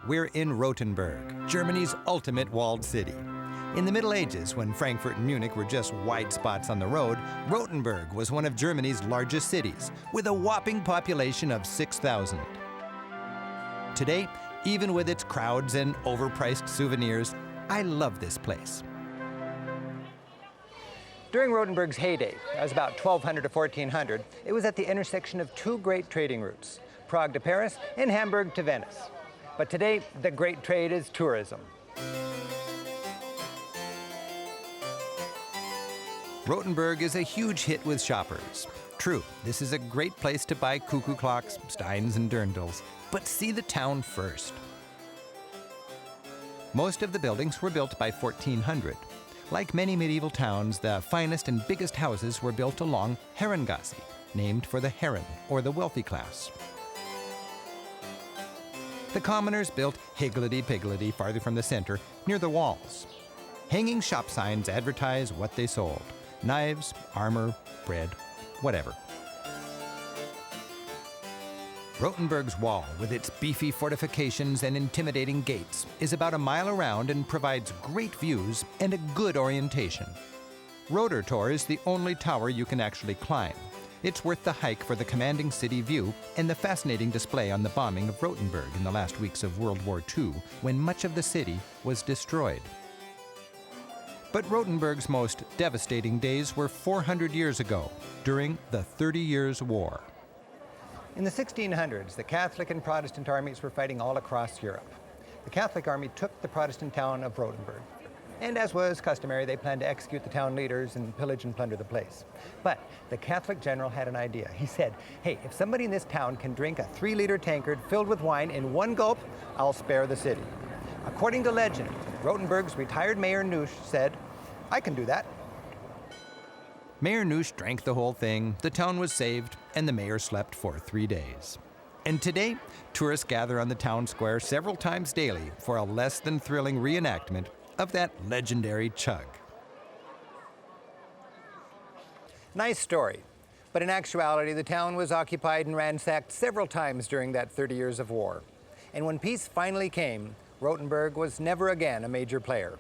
We're in Rothenburg, Germany's ultimate walled city. In the Middle Ages, when Frankfurt and Munich were just wide spots on the road, Rothenburg was one of Germany's largest cities, with a whopping population of 6,000. Today, even with its crowds and overpriced souvenirs, I love this place. During Rothenburg's heyday, that was about 1200 to 1400, it was at the intersection of two great trading routes, Prague to Paris and Hamburg to Venice. But today, the great trade is tourism. Rothenburg is a huge hit with shoppers. True, this is a great place to buy cuckoo clocks, steins, and dirndls, but see the town first. Most of the buildings were built by 1400. Like many medieval towns, the finest and biggest houses were built along Herrengasse, named for the Herren, or the wealthy class. The commoners built higgledy-piggledy farther from the center, near the walls. Hanging shop signs advertise what they sold: knives, armor, bread, whatever. Rothenburg's wall, with its beefy fortifications and intimidating gates, is about a mile around and provides great views and a good orientation. Rotertor is the only tower you can actually climb. It's worth the hike for the commanding city view and the fascinating display on the bombing of Rothenburg in the last weeks of World War II, when much of the city was destroyed. But Rothenburg's most devastating days were 400 years ago, during the 30 Years' War. In the 1600s, the Catholic and Protestant armies were fighting all across Europe. The Catholic army took the Protestant town of Rothenburg. And as was customary, they planned to execute the town leaders and pillage and plunder the place. But the Catholic general had an idea. He said, hey, if somebody in this town can drink a 3-liter tankard filled with wine in one gulp, I'll spare the city. According to legend, Rothenburg's retired mayor Neusch said, I can do that. Mayor Neusch drank the whole thing, the town was saved, and the mayor slept for 3 days. And today, tourists gather on the town square several times daily for a less than thrilling reenactment of that legendary chug. Nice story, but in actuality, the town was occupied and ransacked several times during that 30 years of war. And when peace finally came, Rothenburg was never again a major player.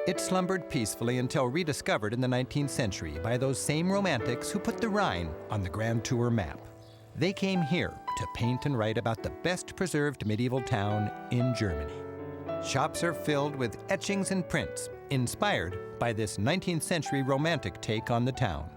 It slumbered peacefully until rediscovered in the 19th century by those same romantics who put the Rhine on the Grand Tour map. They came here to paint and write about the best preserved medieval town in Germany. Shops are filled with etchings and prints inspired by this 19th century romantic take on the town.